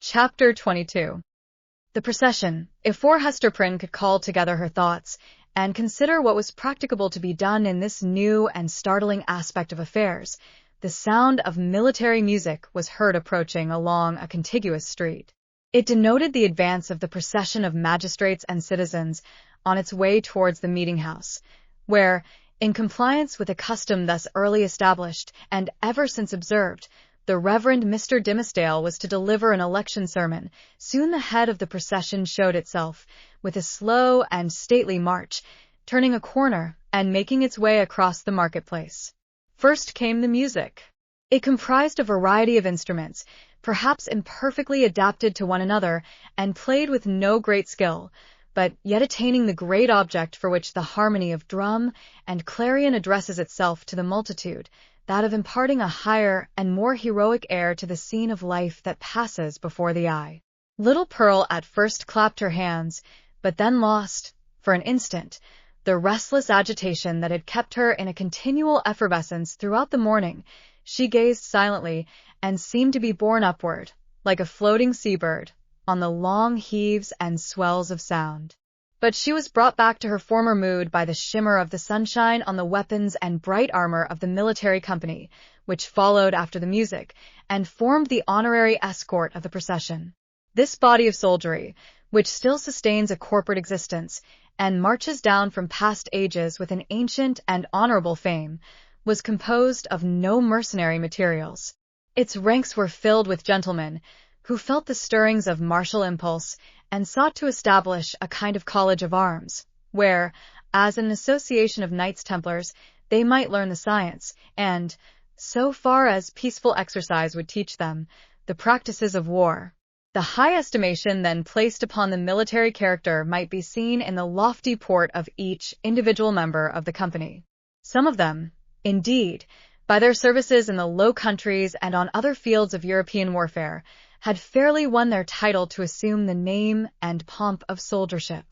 Chapter 22. The procession. If poor Hester Prynne could call together her thoughts and consider what was practicable to be done in this new and startling aspect of affairs, the sound of military music was heard approaching along a contiguous street. It denoted the advance of the procession of magistrates and citizens on its way towards the meeting-house, where, in compliance with a custom thus early established and ever since observed, the Reverend Mr. Dimmesdale was to deliver an election sermon. Soon the head of the procession showed itself, with a slow and stately march, turning a corner and making its way across the marketplace. First came the music. It comprised a variety of instruments, perhaps imperfectly adapted to one another, and played with no great skill, but yet attaining the great object for which the harmony of drum and clarion addresses itself to the multitude, that of imparting a higher and more heroic air to the scene of life that passes before the eye. Little Pearl at first clapped her hands, but then lost, for an instant, the restless agitation that had kept her in a continual effervescence throughout the morning. She gazed silently and seemed to be borne upward, like a floating seabird, on the long heaves and swells of sound. But she was brought back to her former mood by the shimmer of the sunshine on the weapons and bright armor of the military company, which followed after the music, and formed the honorary escort of the procession. This body of soldiery, which still sustains a corporate existence, and marches down from past ages with an ancient and honorable fame, was composed of no mercenary materials. Its ranks were filled with gentlemen, who felt the stirrings of martial impulse, and sought to establish a kind of college of arms, where, as an association of Knights Templars, they might learn the science, and, so far as peaceful exercise would teach them, the practices of war. The high estimation then placed upon the military character might be seen in the lofty port of each individual member of the company. Some of them, indeed, by their services in the Low Countries and on other fields of European warfare, had fairly won their title to assume the name and pomp of soldiership.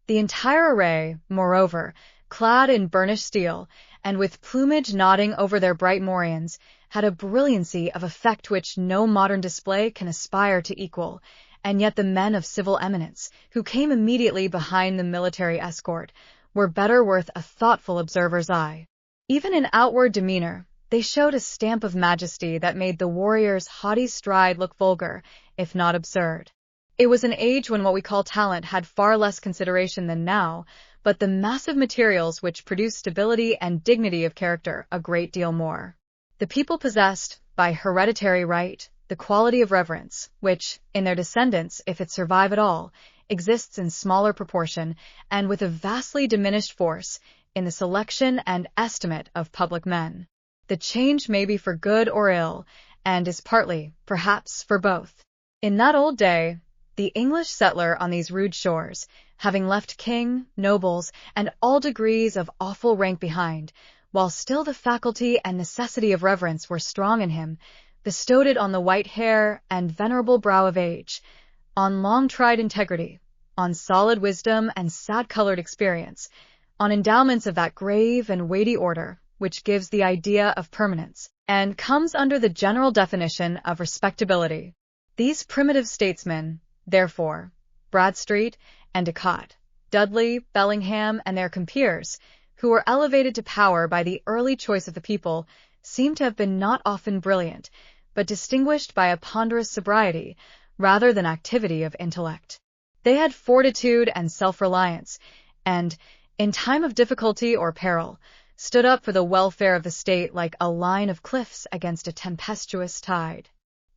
The entire array, moreover, clad in burnished steel, and with plumage nodding over their bright morions, had a brilliancy of effect which no modern display can aspire to equal, and yet the men of civil eminence, who came immediately behind the military escort, were better worth a thoughtful observer's eye. Even in outward demeanor, they showed a stamp of majesty that made the warrior's haughty stride look vulgar, if not absurd. It was an age when what we call talent had far less consideration than now, but the massive materials which produce stability and dignity of character a great deal more. The people possessed, by hereditary right, the quality of reverence, which, in their descendants, if it survive at all, exists in smaller proportion, and with a vastly diminished force, in the selection and estimate of public men. The change may be for good or ill, and is partly, perhaps, for both. In that old day, the English settler on these rude shores, having left king, nobles, and all degrees of awful rank behind, while still the faculty and necessity of reverence were strong in him, bestowed it on the white hair and venerable brow of age, on long-tried integrity, on solid wisdom and sad-colored experience, on endowments of that grave and weighty order which gives the idea of permanence, and comes under the general definition of respectability. These primitive statesmen, therefore, Bradstreet, Endicott, Dudley, Bellingham, and their compeers, who were elevated to power by the early choice of the people, seem to have been not often brilliant, but distinguished by a ponderous sobriety, rather than activity of intellect. They had fortitude and self-reliance, and, in time of difficulty or peril, stood up for the welfare of the state like a line of cliffs against a tempestuous tide.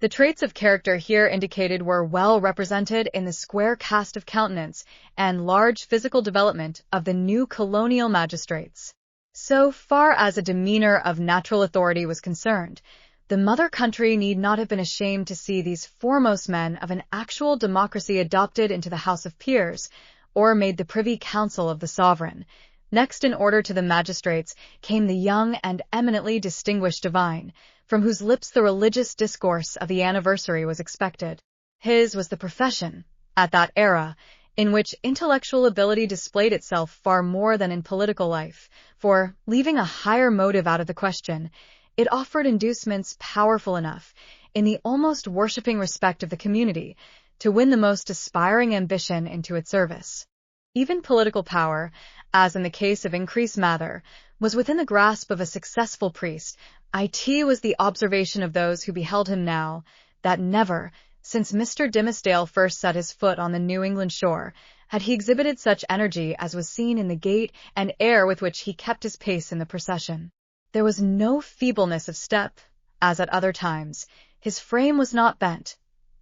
The traits of character here indicated were well represented in the square cast of countenance and large physical development of the new colonial magistrates. So far as a demeanor of natural authority was concerned, the mother country need not have been ashamed to see these foremost men of an actual democracy adopted into the House of Peers, or made the Privy Council of the sovereign. Next in order to the magistrates came the young and eminently distinguished divine, from whose lips the religious discourse of the anniversary was expected. His was the profession, at that era, in which intellectual ability displayed itself far more than in political life, for, leaving a higher motive out of the question, it offered inducements powerful enough, in the almost worshipping respect of the community, to win the most aspiring ambition into its service. Even political power, as in the case of Increase Mather, was within the grasp of a successful priest. It was the observation of those who beheld him now, that never, since Mr. Dimmesdale first set his foot on the New England shore, had he exhibited such energy as was seen in the gait and air with which he kept his pace in the procession. There was no feebleness of step, as at other times. His frame was not bent,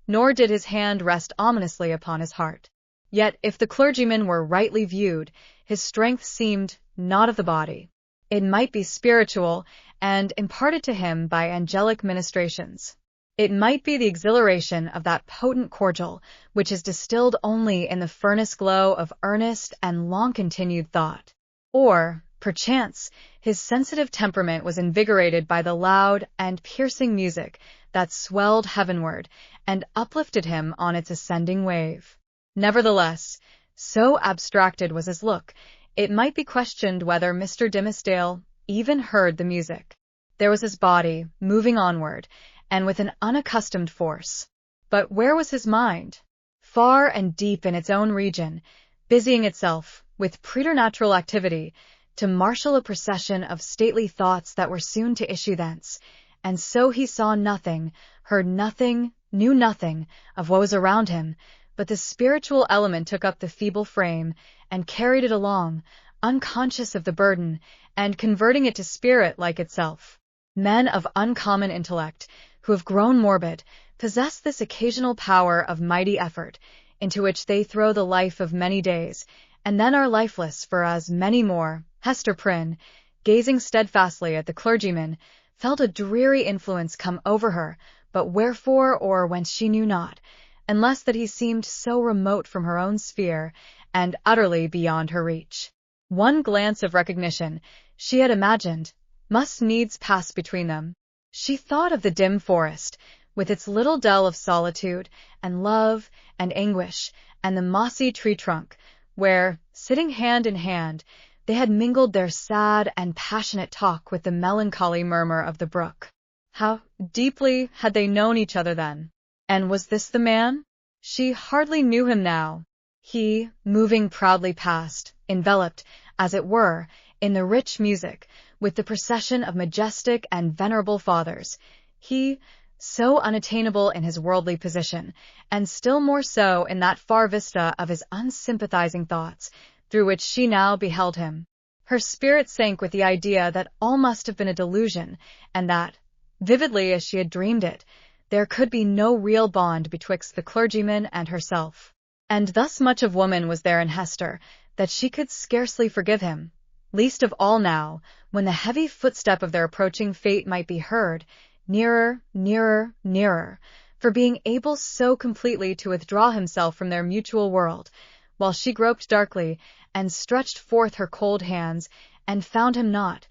nor did his hand rest ominously upon his heart. Yet, if the clergyman were rightly viewed, his strength seemed not of the body. It might be spiritual, and imparted to him by angelic ministrations. It might be the exhilaration of that potent cordial which is distilled only in the furnace glow of earnest and long-continued thought. Or, perchance, his sensitive temperament was invigorated by the loud and piercing music that swelled heavenward and uplifted him on its ascending wave. Nevertheless, so abstracted was his look, it might be questioned whether Mr. Dimmesdale even heard the music. There was his body, moving onward, and with an unaccustomed force. But where was his mind? Far and deep in its own region, busying itself, with preternatural activity, to marshal a procession of stately thoughts that were soon to issue thence, and so he saw nothing, heard nothing, knew nothing of what was around him, but the spiritual element took up the feeble frame and carried it along, unconscious of the burden, and converting it to spirit like itself. Men of uncommon intellect, who have grown morbid, possess this occasional power of mighty effort, into which they throw the life of many days, and then are lifeless for as many more. Hester Prynne, gazing steadfastly at the clergyman, felt a dreary influence come over her, but wherefore or whence she knew not, unless that he seemed so remote from her own sphere, and utterly beyond her reach. One glance of recognition, she had imagined, must needs pass between them. She thought of the dim forest, with its little dell of solitude, and love, and anguish, and the mossy tree trunk, where, sitting hand in hand, they had mingled their sad and passionate talk with the melancholy murmur of the brook. How deeply had they known each other then? And was this the man? She hardly knew him now. He, moving proudly past, enveloped, as it were, in the rich music, with the procession of majestic and venerable fathers. He, so unattainable in his worldly position, and still more so in that far vista of his unsympathizing thoughts, through which she now beheld him. Her spirit sank with the idea that all must have been a delusion, and that, vividly as she had dreamed it, there could be no real bond betwixt the clergyman and herself. And thus much of woman was there in Hester, that she could scarcely forgive him, least of all now, when the heavy footstep of their approaching fate might be heard, nearer, nearer, nearer, for being able so completely to withdraw himself from their mutual world, while she groped darkly, and stretched forth her cold hands, and found him not.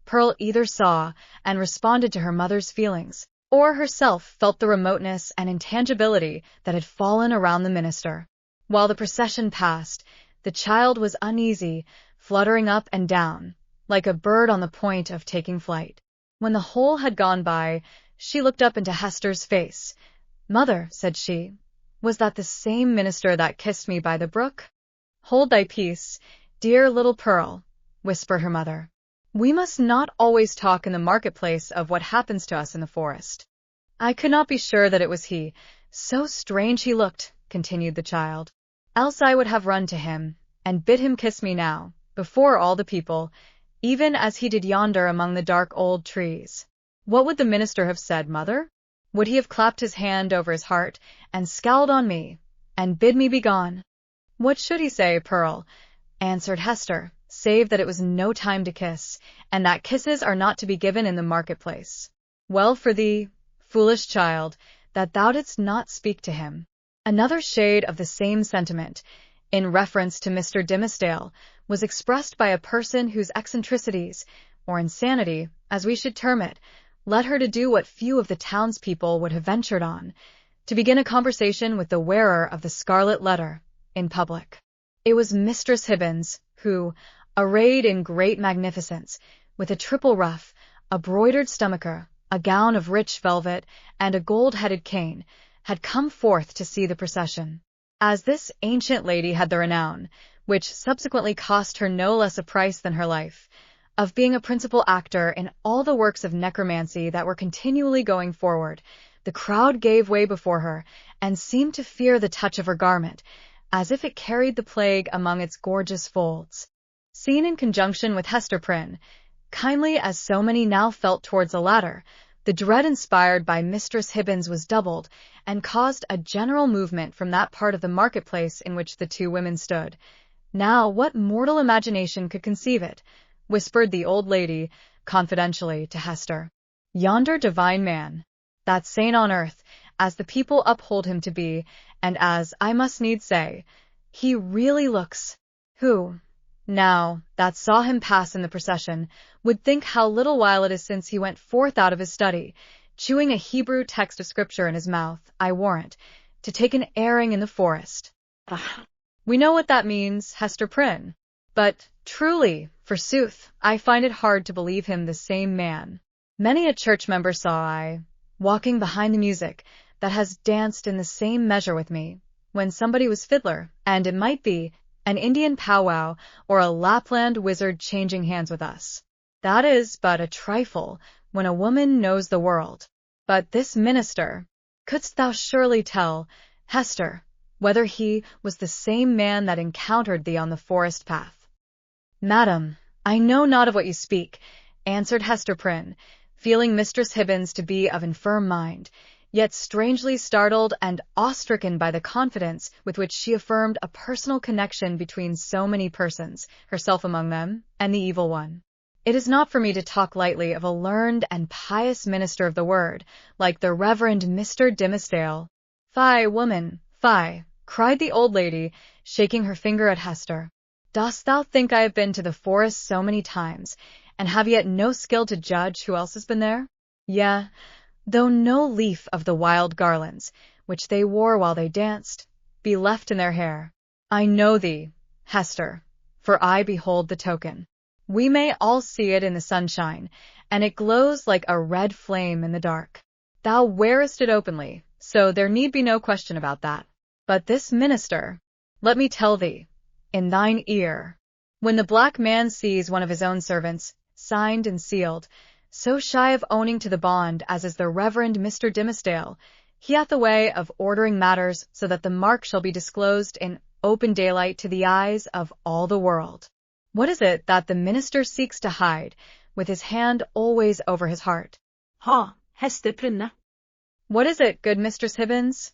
Pearl either saw, and responded to her mother's feelings, or herself felt the remoteness and intangibility that had fallen around the minister. While the procession passed, the child was uneasy, fluttering up and down, like a bird on the point of taking flight. When the whole had gone by, she looked up into Hester's face. "Mother," said she, "was that the same minister that kissed me by the brook?" "Hold thy peace, dear little Pearl," whispered her mother. "We must not always talk in the marketplace of what happens to us in the forest." "I could not be sure that it was he. So strange he looked," continued the child. "Else I would have run to him, and bid him kiss me now, before all the people, even as he did yonder among the dark old trees." "What would the minister have said, mother? Would he have clapped his hand over his heart, and scowled on me, and bid me begone?" "What should he say, Pearl?" answered Hester, "save that it was no time to kiss, and that kisses are not to be given in the marketplace. Well for thee, foolish child, that thou didst not speak to him." Another shade of the same sentiment, in reference to Mr. Dimmesdale, was expressed by a person whose eccentricities, or insanity, as we should term it, led her to do what few of the townspeople would have ventured on, to begin a conversation with the wearer of the scarlet letter, in public. It was Mistress Hibbins, who, arrayed in great magnificence, with a triple ruff, a broidered stomacher, a gown of rich velvet, and a gold-headed cane, had come forth to see the procession. As this ancient lady had the renown, which subsequently cost her no less a price than her life, of being a principal actor in all the works of necromancy that were continually going forward, the crowd gave way before her, and seemed to fear the touch of her garment, as if it carried the plague among its gorgeous folds. Seen in conjunction with Hester Prynne, kindly as so many now felt towards the latter, the dread inspired by Mistress Hibbins was doubled, and caused a general movement from that part of the marketplace in which the two women stood. Now what mortal imagination could conceive it? Whispered the old lady, confidentially, to Hester. Yonder divine man, that saint on earth, as the people uphold him to be, and as, I must needs say, he really looks. Who, now, that saw him pass in the procession, would think how little while it is since he went forth out of his study, chewing a Hebrew text of scripture in his mouth, I warrant, to take an airing in the forest. We know what that means, Hester Prynne. But, truly, forsooth, I find it hard to believe him the same man. Many a church member saw I, walking behind the music, that has danced in the same measure with me, when somebody was fiddler, and it might be an Indian powwow or a Lapland wizard changing hands with us. That is but a trifle, when a woman knows the world. But this minister, couldst thou surely tell, Hester, whether he was the same man that encountered thee on the forest path? Madam, I know not of what you speak, answered Hester Prynne, feeling Mistress Hibbins to be of infirm mind, yet strangely startled and awe-stricken by the confidence with which she affirmed a personal connection between so many persons, herself among them, and the evil one. It is not for me to talk lightly of a learned and pious minister of the word, like the Reverend Mr. Dimmesdale. Fie, woman, fie, cried the old lady, shaking her finger at Hester. Dost thou think I have been to the forest so many times, and have yet no skill to judge who else has been there? Yea, though no leaf of the wild garlands, which they wore while they danced, be left in their hair. I know thee, Hester, for I behold the token. We may all see it in the sunshine, and it glows like a red flame in the dark. Thou wearest it openly, so there need be no question about that. But this minister, let me tell thee, in thine ear, when the black man sees one of his own servants, signed and sealed, so shy of owning to the bond as is the Reverend Mr. Dimmesdale, he hath a way of ordering matters so that the mark shall be disclosed in open daylight to the eyes of all the world. What is it that the minister seeks to hide, with his hand always over his heart? Ha, Hester Prynne. What is it, good Mistress Hibbins?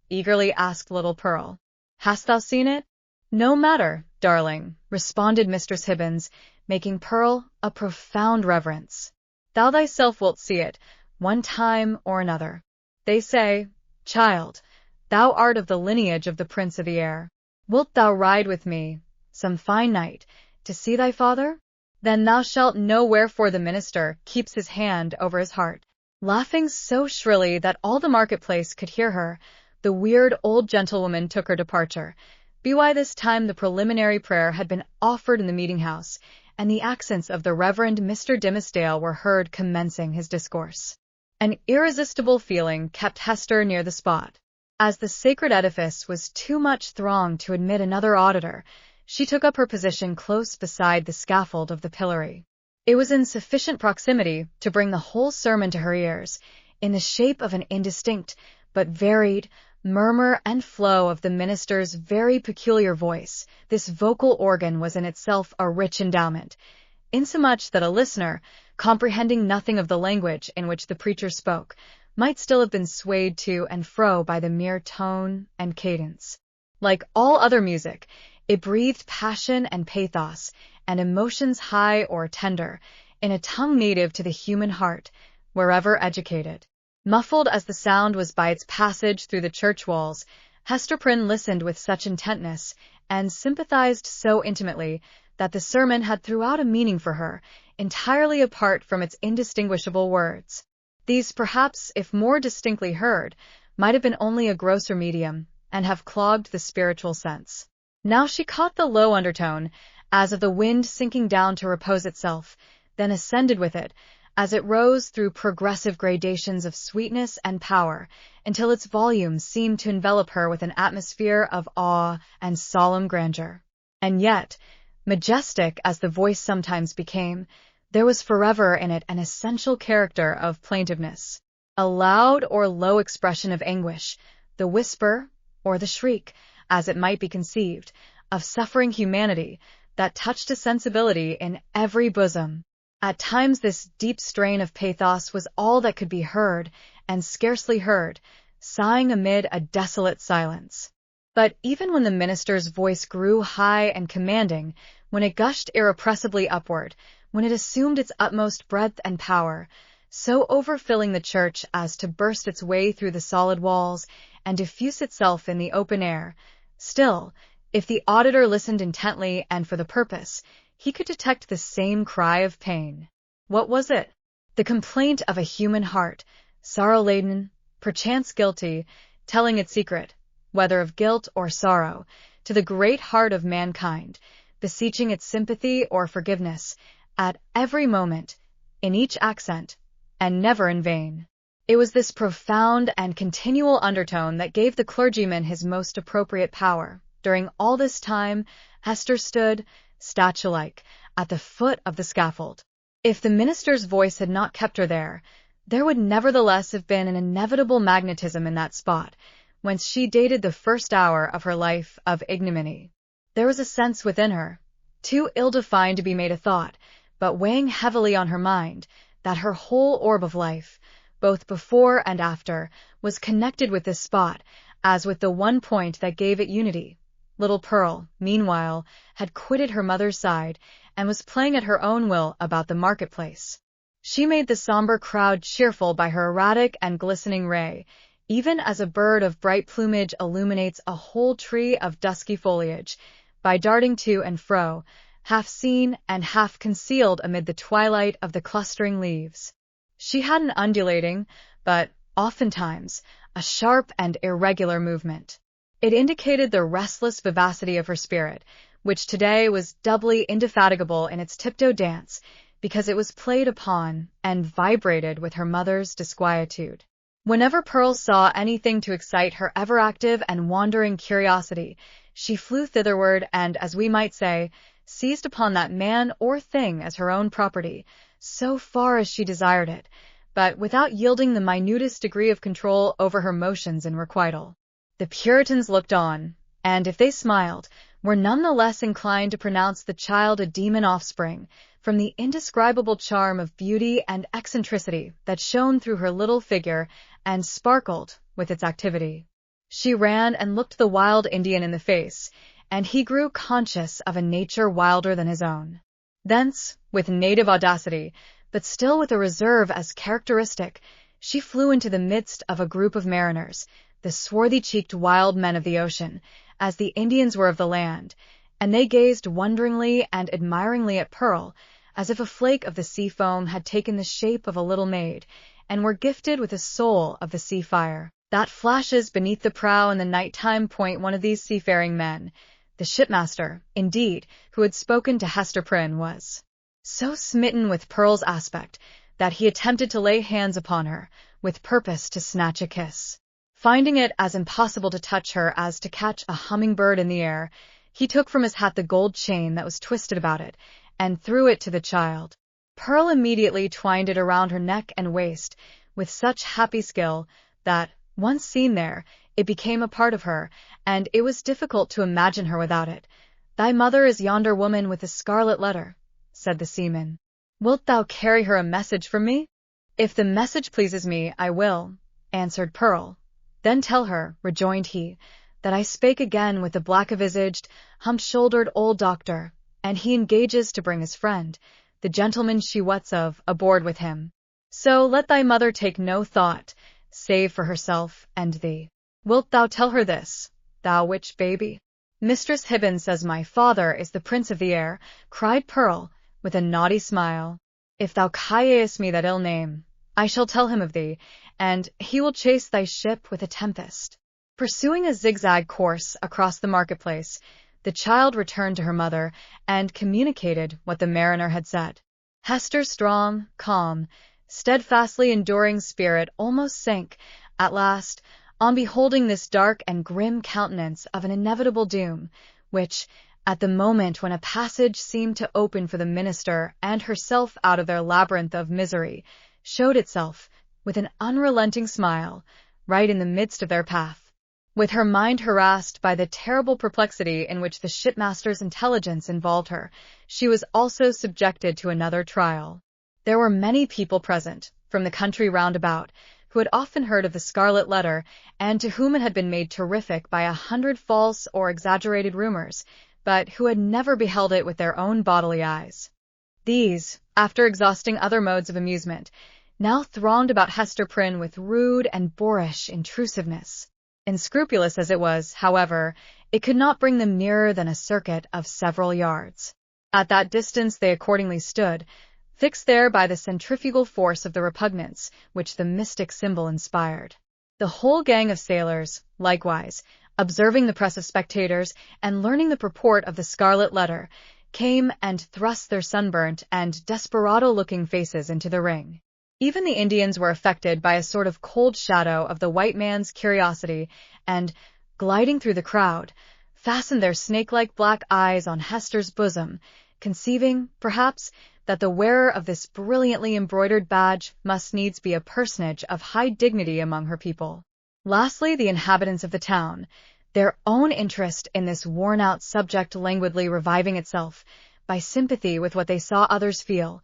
Eagerly asked little Pearl. Hast thou seen it? No matter, darling, responded Mistress Hibbins, making Pearl a profound reverence. Thou thyself wilt see it, one time or another. They say, child, thou art of the lineage of the Prince of the Air. Wilt thou ride with me, some fine night, to see thy father? Then thou shalt know wherefore the minister keeps his hand over his heart. Laughing so shrilly that all the marketplace could hear her, the weird old gentlewoman took her departure. By this time the preliminary prayer had been offered in the meeting-house, and the accents of the Reverend Mr. Dimmesdale were heard commencing his discourse. An irresistible feeling kept Hester near the spot. As the sacred edifice was too much thronged to admit another auditor, she took up her position close beside the scaffold of the pillory. It was in sufficient proximity to bring the whole sermon to her ears, in the shape of an indistinct, but varied, murmur and flow of the minister's very peculiar voice. This vocal organ was in itself a rich endowment, insomuch that a listener, comprehending nothing of the language in which the preacher spoke, might still have been swayed to and fro by the mere tone and cadence. Like all other music, it breathed passion and pathos, and emotions high or tender, in a tongue native to the human heart, wherever educated. Muffled as the sound was by its passage through the church walls, Hester Prynne listened with such intentness, and sympathized so intimately, that the sermon had throughout a meaning for her, entirely apart from its indistinguishable words. These, perhaps, if more distinctly heard, might have been only a grosser medium, and have clogged the spiritual sense. Now she caught the low undertone, as of the wind sinking down to repose itself, then ascended with it, as it rose through progressive gradations of sweetness and power until its volume seemed to envelop her with an atmosphere of awe and solemn grandeur. And yet, majestic as the voice sometimes became, there was forever in it an essential character of plaintiveness, a loud or low expression of anguish, the whisper or the shriek, as it might be conceived, of suffering humanity that touched a sensibility in every bosom. At times this deep strain of pathos was all that could be heard, and scarcely heard, sighing amid a desolate silence. But even when the minister's voice grew high and commanding, when it gushed irrepressibly upward, when it assumed its utmost breadth and power, so overfilling the church as to burst its way through the solid walls and diffuse itself in the open air, still, if the auditor listened intently and for the purpose, he could detect the same cry of pain. What was it? The complaint of a human heart, sorrow-laden, perchance guilty, telling its secret, whether of guilt or sorrow, to the great heart of mankind, beseeching its sympathy or forgiveness, at every moment, in each accent, and never in vain. It was this profound and continual undertone that gave the clergyman his most appropriate power. During all this time, Hester stood, statue-like, at the foot of the scaffold. If the minister's voice had not kept her there would nevertheless have been an inevitable magnetism in that spot, whence she dated the first hour of her life of ignominy. There was a sense within her, too ill-defined to be made a thought, but weighing heavily on her mind, that her whole orb of life, both before and after, was connected with this spot, as with the one point that gave it unity. Little Pearl, meanwhile, had quitted her mother's side, and was playing at her own will about the marketplace. She made the somber crowd cheerful by her erratic and glistening ray, even as a bird of bright plumage illuminates a whole tree of dusky foliage, by darting to and fro, half seen and half concealed amid the twilight of the clustering leaves. She had an undulating, but, oftentimes, a sharp and irregular movement. It indicated the restless vivacity of her spirit, which today was doubly indefatigable in its tiptoe dance, because it was played upon and vibrated with her mother's disquietude. Whenever Pearl saw anything to excite her ever-active and wandering curiosity, she flew thitherward and, as we might say, seized upon that man or thing as her own property, so far as she desired it, but without yielding the minutest degree of control over her motions in requital. The Puritans looked on, and if they smiled, were none the less inclined to pronounce the child a demon offspring, from the indescribable charm of beauty and eccentricity that shone through her little figure and sparkled with its activity. She ran and looked the wild Indian in the face, and he grew conscious of a nature wilder than his own. Thence, with native audacity, but still with a reserve as characteristic, she flew into the midst of a group of mariners, the swarthy-cheeked wild men of the ocean, as the Indians were of the land, and they gazed wonderingly and admiringly at Pearl, as if a flake of the sea foam had taken the shape of a little maid, and were gifted with a soul of the sea fire, that flashes beneath the prow in the night-time. One of these seafaring men, the shipmaster, indeed, who had spoken to Hester Prynne, was so smitten with Pearl's aspect that he attempted to lay hands upon her, with purpose to snatch a kiss. Finding it as impossible to touch her as to catch a humming-bird in the air, he took from his hat the gold chain that was twisted about it, and threw it to the child. Pearl immediately twined it around her neck and waist, with such happy skill, that, once seen there, it became a part of her, and it was difficult to imagine her without it. "Thy mother is yonder woman with the scarlet letter," said the seaman. "Wilt thou carry her a message from me?" "If the message pleases me, I will," answered Pearl. "Then tell her," rejoined he, "that I spake again with the black-visaged, hump-shouldered old doctor, and he engages to bring his friend, the gentleman she wots of, aboard with him. So let thy mother take no thought, save for herself and thee. Wilt thou tell her this, thou witch baby?" "Mistress Hibbins says my father is the prince of the air," cried Pearl, with a naughty smile. "If thou callest me that ill name, I shall tell him of thee, and he will chase thy ship with a tempest." Pursuing a zigzag course across the marketplace, the child returned to her mother and communicated what the mariner had said. Hester's strong, calm, steadfastly enduring spirit almost sank, at last, on beholding this dark and grim countenance of an inevitable doom, which, at the moment when a passage seemed to open for the minister and herself out of their labyrinth of misery, showed itself, with an unrelenting smile, right in the midst of their path. With her mind harassed by the terrible perplexity in which the shipmaster's intelligence involved her, she was also subjected to another trial. There were many people present, from the country round about, who had often heard of the Scarlet Letter, and to whom it had been made terrific by 100 false or exaggerated rumors, but who had never beheld it with their own bodily eyes. These, after exhausting other modes of amusement, now thronged about Hester Prynne with rude and boorish intrusiveness. Unscrupulous as it was, however, it could not bring them nearer than a circuit of several yards. At that distance they accordingly stood, fixed there by the centrifugal force of the repugnance which the mystic symbol inspired. The whole gang of sailors, likewise, observing the press of spectators and learning the purport of the Scarlet Letter, came and thrust their sunburnt and desperado-looking faces into the ring. Even the Indians were affected by a sort of cold shadow of the white man's curiosity, and, gliding through the crowd, fastened their snake-like black eyes on Hester's bosom, conceiving, perhaps, that the wearer of this brilliantly embroidered badge must needs be a personage of high dignity among her people. Lastly, the inhabitants of the town, their own interest in this worn-out subject languidly reviving itself, by sympathy with what they saw others feel,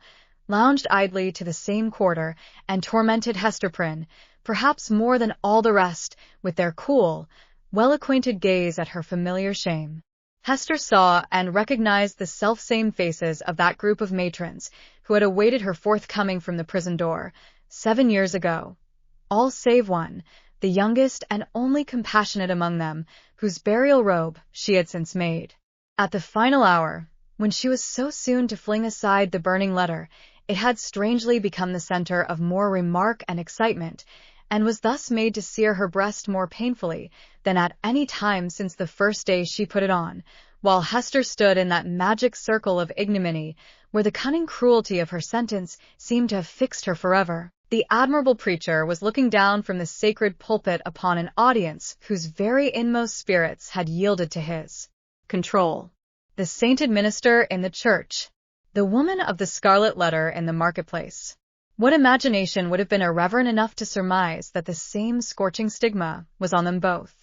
lounged idly to the same quarter and tormented Hester Prynne, perhaps more than all the rest, with their cool, well-acquainted gaze at her familiar shame. Hester saw and recognized the self-same faces of that group of matrons who had awaited her forthcoming from the prison door 7 years ago, all save one, the youngest and only compassionate among them, whose burial robe she had since made. At the final hour, when she was so soon to fling aside the burning letter, it had strangely become the center of more remark and excitement, and was thus made to sear her breast more painfully than at any time since the first day she put it on, while Hester stood in that magic circle of ignominy, where the cunning cruelty of her sentence seemed to have fixed her forever. The admirable preacher was looking down from the sacred pulpit upon an audience whose very inmost spirits had yielded to his control. The sainted minister in the church, the woman of the Scarlet Letter in the marketplace. What imagination would have been irreverent enough to surmise that the same scorching stigma was on them both?